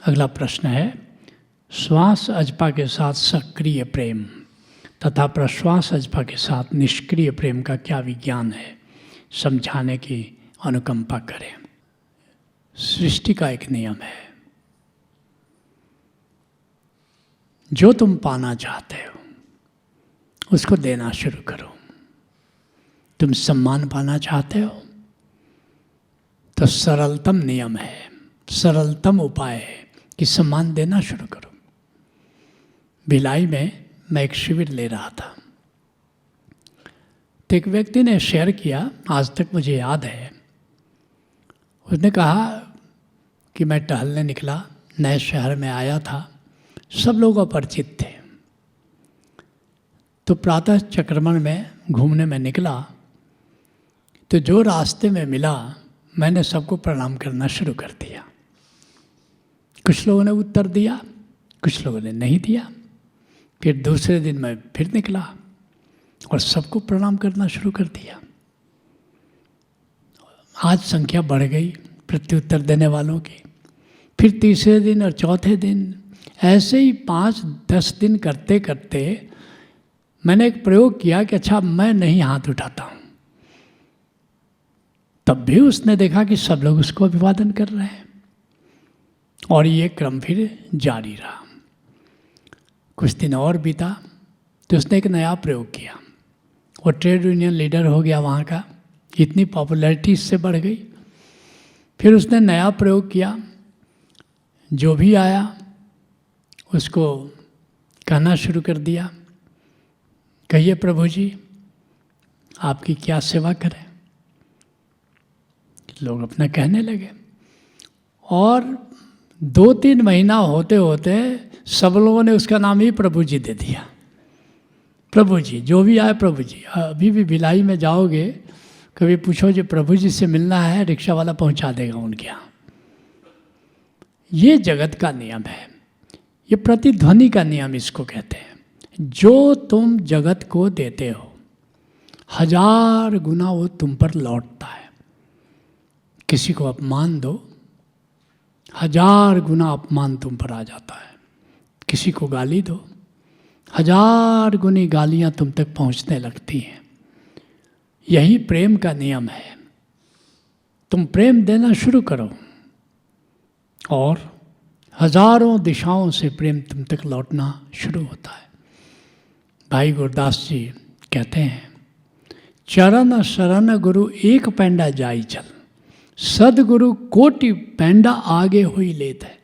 अगला प्रश्न है, श्वास अजपा के साथ सक्रिय प्रेम तथा प्रश्वास अजपा के साथ निष्क्रिय प्रेम का क्या विज्ञान है, समझाने की अनुकंपा करें। सृष्टि का एक नियम है, जो तुम पाना चाहते हो उसको देना शुरू करो। तुम सम्मान पाना चाहते हो तो सरलतम नियम है, सरलतम उपाय है कि सम्मान देना शुरू करो। भिलाई में मैं एक शिविर ले रहा था, तो एक व्यक्ति ने शेयर किया, आज तक मुझे याद है। उसने कहा कि मैं टहलने निकला, नए शहर में आया था, सब लोग अपरिचित थे। तो प्रातः चक्रमण में घूमने में निकला, तो जो रास्ते में मिला मैंने सबको प्रणाम करना शुरू कर दिया। कुछ लोगों ने उत्तर दिया, कुछ लोगों ने नहीं दिया। फिर दूसरे दिन मैं फिर निकला और सबको प्रणाम करना शुरू कर दिया। आज संख्या बढ़ गई प्रत्युत्तर देने वालों की। फिर तीसरे दिन और चौथे दिन ऐसे ही 5-10 दिन करते करते मैंने एक प्रयोग किया कि अच्छा मैं नहीं हाथ उठाता हूँ। तब भी उसने देखा कि सब लोग उसको अभिवादन कर रहे हैं और ये क्रम फिर जारी रहा। कुछ दिन और बीता तो उसने एक नया प्रयोग किया। वो ट्रेड यूनियन लीडर हो गया वहाँ का, इतनी पॉपुलैरिटी इससे बढ़ गई। फिर उसने नया प्रयोग किया, जो भी आया उसको कहना शुरू कर दिया, कहिए प्रभु जी आपकी क्या सेवा करें। लोग अपना कहने लगे और 2-3 महीना होते होते सब लोगों ने उसका नाम ही प्रभु जी दे दिया। प्रभु जी, जो भी आए प्रभु जी। अभी भी भिलाई में जाओगे, कभी पूछो जो प्रभु जी से मिलना है, रिक्शा वाला पहुंचा देगा उनके यहाँ। ये जगत का नियम है, ये प्रतिध्वनि का नियम इसको कहते हैं। जो तुम जगत को देते हो 1000 गुना वो तुम पर लौटता है। किसी को अपमान दो, 1000 गुना अपमान तुम पर आ जाता है। किसी को गाली दो, 1000 गुनी गालियां तुम तक पहुंचने लगती हैं। यही प्रेम का नियम है। तुम प्रेम देना शुरू करो और हजारों दिशाओं से प्रेम तुम तक लौटना शुरू होता है। भाई गुरदास जी कहते हैं, चरण शरण गुरु एक पैंडा जाई चल, सदगुरु कोटि पैंडा आगे हुई लेत है।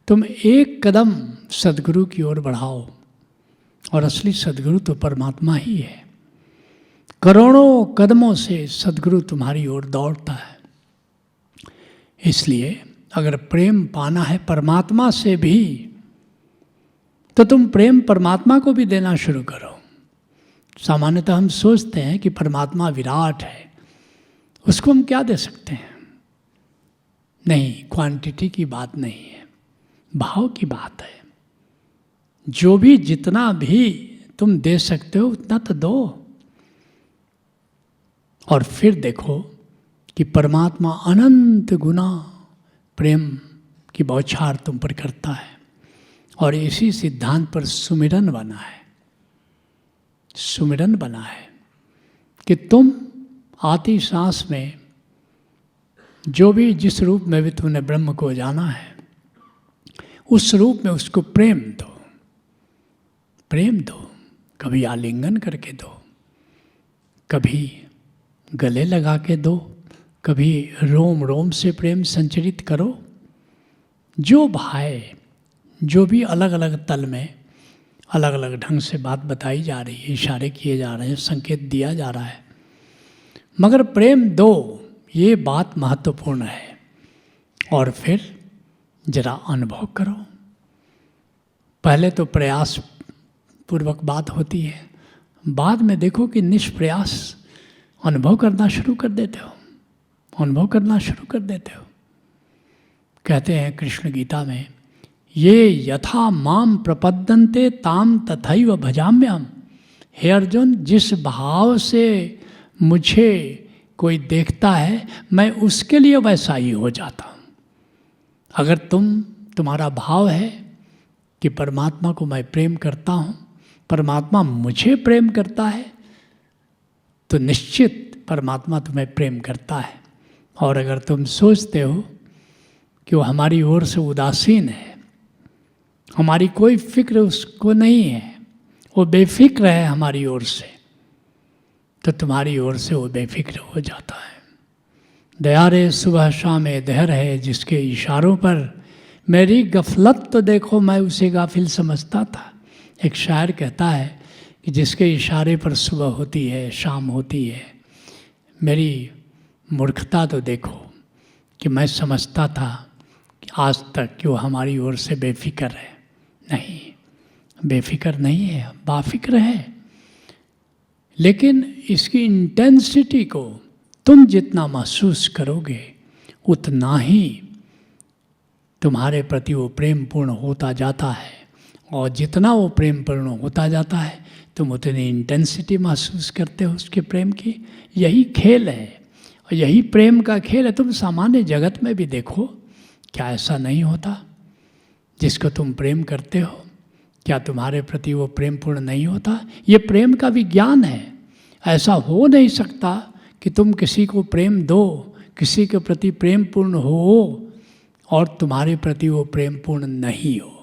तुम एक कदम सदगुरु की ओर बढ़ाओ, और असली सदगुरु तो परमात्मा ही है। करोड़ों कदमों से सदगुरु तुम्हारी ओर दौड़ता है। इसलिए अगर प्रेम पाना है परमात्मा से भी, तो तुम प्रेम परमात्मा को भी देना शुरू करो। सामान्यतः हम सोचते हैं कि परमात्मा विराट है, उसको हम क्या दे सकते हैं। नहीं, क्वांटिटी की बात नहीं है, भाव की बात है। जो भी जितना भी तुम दे सकते हो उतना तो दो, और फिर देखो कि परमात्मा अनंत गुना प्रेम की बौछार तुम पर करता है। और इसी सिद्धांत पर सुमिरन बना है, सुमिरन बना है कि तुम आती सांस में जो भी जिस रूप में भी तुमने ब्रह्म को जाना है, उस रूप में उसको प्रेम दो, प्रेम दो। कभी आलिंगन करके दो, कभी गले लगा के दो, कभी रोम रोम से प्रेम संचरित करो। जो भाई, जो भी अलग अलग तल में अलग अलग ढंग से बात बताई जा रही है, इशारे किए जा रहे हैं, संकेत दिया जा रहा है, मगर प्रेम दो, ये बात महत्वपूर्ण है। और फिर जरा अनुभव करो। पहले तो प्रयास पूर्वक बात होती है, बाद में देखो कि निष्प्रयास अनुभव करना शुरू कर देते हो, अनुभव करना शुरू कर देते हो। कहते हैं कृष्ण गीता में, ये यथा माम प्रपद्यन्ते ताम तथैव भजाम्यहम्। हे अर्जुन, जिस भाव से मुझे कोई देखता है मैं उसके लिए वैसा ही हो जाता हूँ। अगर तुम तुम्हारा भाव है कि परमात्मा को मैं प्रेम करता हूँ, परमात्मा मुझे प्रेम करता है, तो निश्चित परमात्मा तुम्हें प्रेम करता है। और अगर तुम सोचते हो कि वो हमारी ओर से उदासीन है, हमारी कोई फिक्र उसको नहीं है, वो बेफिक्र है हमारी ओर से, तो तुम्हारी ओर से वो बेफिक्र हो जाता है। दया रे सुबह शाम दहर है जिसके इशारों पर मेरी गफलत तो देखो मैं उसे गाफिल समझता था। एक शायर कहता है कि जिसके इशारे पर सुबह होती है शाम होती है, मेरी मूर्खता तो देखो कि मैं समझता था कि आज तक कि वो हमारी ओर से बेफिक्र है। नहीं, बेफिक्र नहीं है, बाफिक्र है। लेकिन इसकी इंटेंसिटी को तुम जितना महसूस करोगे उतना ही तुम्हारे प्रति वो प्रेम पूर्ण होता जाता है, और जितना वो प्रेम पूर्ण होता जाता है तुम उतनी इंटेंसिटी महसूस करते हो उसके प्रेम की। यही खेल है और यही प्रेम का खेल है। तुम सामान्य जगत में भी देखो, क्या ऐसा नहीं होता? जिसको तुम प्रेम करते हो, क्या तुम्हारे प्रति वो प्रेम पूर्ण नहीं होता? ये प्रेम का विज्ञान है। ऐसा हो नहीं सकता कि तुम किसी को प्रेम दो, किसी के प्रति प्रेम पूर्ण हो और तुम्हारे प्रति वो प्रेम पूर्ण नहीं हो।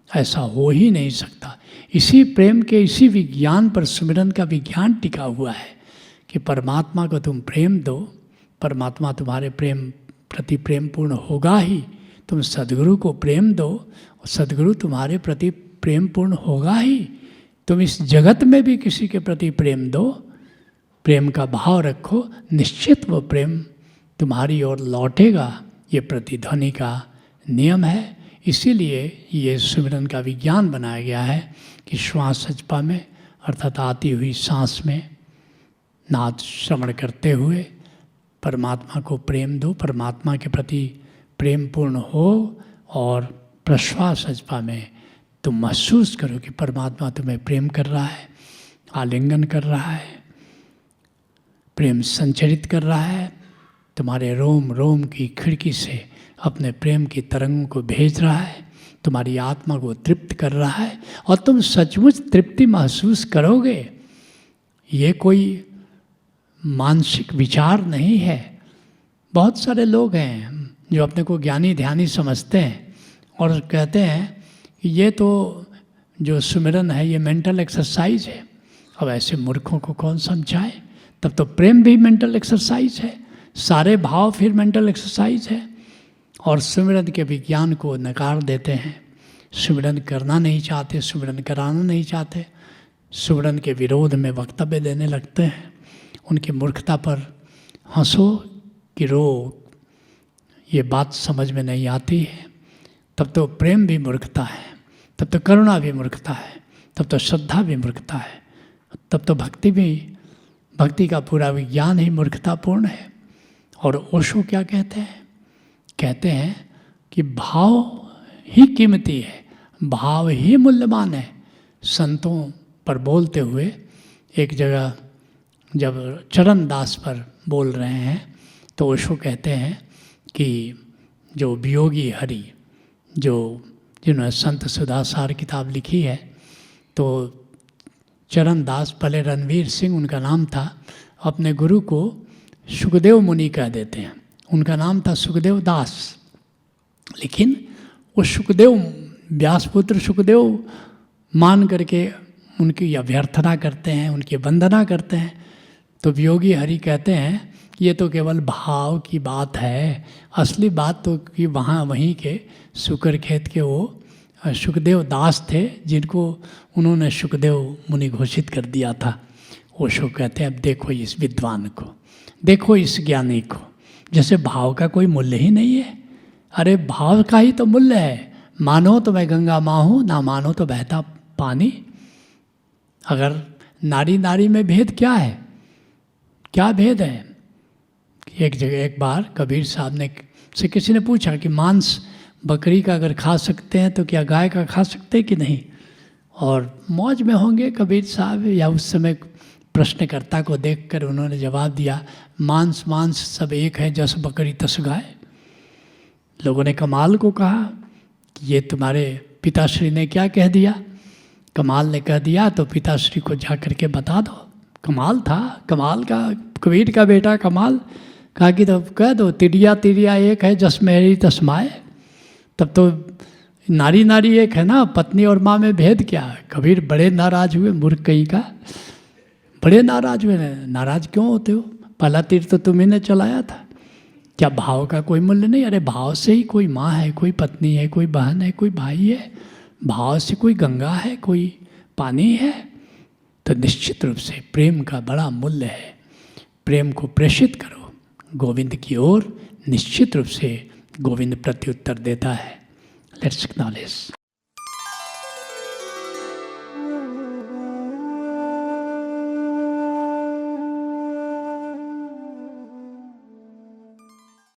ऐसा हो ही नहीं सकता। इसी प्रेम के, इसी विज्ञान पर सुमिरन का विज्ञान टिका हुआ है कि परमात्मा को तुम प्रेम दो, परमात्मा तुम्हारे प्रेम प्रति प्रेम पूर्ण होगा ही। तुम सद्गुरु को प्रेम दो, सद्गुरु तुम्हारे प्रति प्रेम पूर्ण होगा ही। तुम इस जगत में भी किसी के प्रति प्रेम दो, प्रेम का भाव रखो, निश्चित वो प्रेम तुम्हारी ओर लौटेगा। ये प्रतिध्वनि का नियम है। इसीलिए ये सुमिरन का विज्ञान बनाया गया है कि श्वास सचपा में अर्थात आती हुई सांस में नाद श्रवण करते हुए परमात्मा को प्रेम दो, परमात्मा के प्रति प्रेम पूर्ण हो, और प्रश्वास सचपा में तुम महसूस करो कि परमात्मा तुम्हें प्रेम कर रहा है, आलिंगन कर रहा है, प्रेम संचरित कर रहा है, तुम्हारे रोम रोम की खिड़की से अपने प्रेम की तरंगों को भेज रहा है, तुम्हारी आत्मा को तृप्त कर रहा है, और तुम सचमुच तृप्ति महसूस करोगे। ये कोई मानसिक विचार नहीं है। बहुत सारे लोग हैं जो अपने को ज्ञानी ध्यानी समझते हैं और कहते हैं कि ये तो जो सुमिरन है ये मेंटल एक्सरसाइज है। अब ऐसे मूर्खों को कौन समझाए? तब तो प्रेम भी मेंटल एक्सरसाइज है, सारे भाव फिर मेंटल एक्सरसाइज है। और सुमिरन के विज्ञान को नकार देते हैं, सुमिरन करना नहीं चाहते, सुमिरन कराना नहीं चाहते, सुमिरन के विरोध में वक्तव्य देने लगते हैं। उनकी मूर्खता पर हंसो कि रो, ये बात समझ में नहीं आती है। तब तो प्रेम भी मूर्खता है, तब तो करुणा भी मूर्खता है, तब तो श्रद्धा भी मूर्खता है, तब तो भक्ति का पूरा विज्ञान ही मूर्खतापूर्ण है। और ओशो क्या कहते हैं? कहते हैं कि भाव ही कीमती है, भाव ही मूल्यवान है। संतों पर बोलते हुए एक जगह जब चरण दास पर बोल रहे हैं तो ओशो कहते हैं कि जो वियोगी हरि, जिन्होंने संत सुधासार किताब लिखी है, तो चरण दास, पहले रणवीर सिंह उनका नाम था, अपने गुरु को सुखदेव मुनि कह देते हैं। उनका नाम था सुखदेव दास, लेकिन वो सुखदेव, व्यासपुत्र सुखदेव मान करके उनकी अभ्यर्थना करते हैं, उनकी वंदना करते हैं। तो वियोगी हरि कहते हैं ये तो केवल भाव की बात है, असली बात तो कि वहीं के शुकर खेत के वो सुखदेव दास थे, जिनको उन्होंने सुखदेव मुनि घोषित कर दिया था। ओशो कहते हैं अब देखो इस विद्वान को, देखो इस ज्ञानी को, जैसे भाव का कोई मूल्य ही नहीं है। अरे भाव का ही तो मूल्य है। मानो तो मैं गंगा माँ हूँ, ना मानो तो बहता पानी। अगर नारी नारी में भेद क्या है? क्या भेद है? एक जगह एक बार कबीर साहब ने से किसी ने पूछा कि मांस बकरी का अगर खा सकते हैं तो क्या गाय का खा सकते हैं कि नहीं? और मौज में होंगे कबीर साहब, या उस समय प्रश्नकर्ता को देखकर उन्होंने जवाब दिया, मांस मांस सब एक है, जस बकरी तस गाय। लोगों ने कमाल को कहा, कि ये तुम्हारे पिताश्री ने क्या कह दिया, कमाल ने कह दिया, तो पिताश्री को जा कर के बता दो। कमाल था, कमाल का, कबीर का बेटा कमाल, कहा कि तब कह दो तिरिया तिरिया एक है जस मेरी तस्माए। तब तो नारी नारी एक है ना, पत्नी और माँ में भेद क्या है। कबीर बड़े नाराज हुए, मूर्ख कहीं का, बड़े नाराज हुए। नाराज क्यों होते हो, पहला तीर तो तुम्ही ने चलाया था। क्या भाव का कोई मूल्य नहीं? अरे भाव से ही कोई माँ है, कोई पत्नी है, कोई बहन है, कोई भाई है। भाव से कोई गंगा है, कोई पानी है। तो निश्चित रूप से प्रेम का बड़ा मूल्य है। प्रेम को प्रेषित करो गोविंद की ओर, निश्चित रूप से गोविंद प्रत्युत्तर देता है। Let's acknowledge.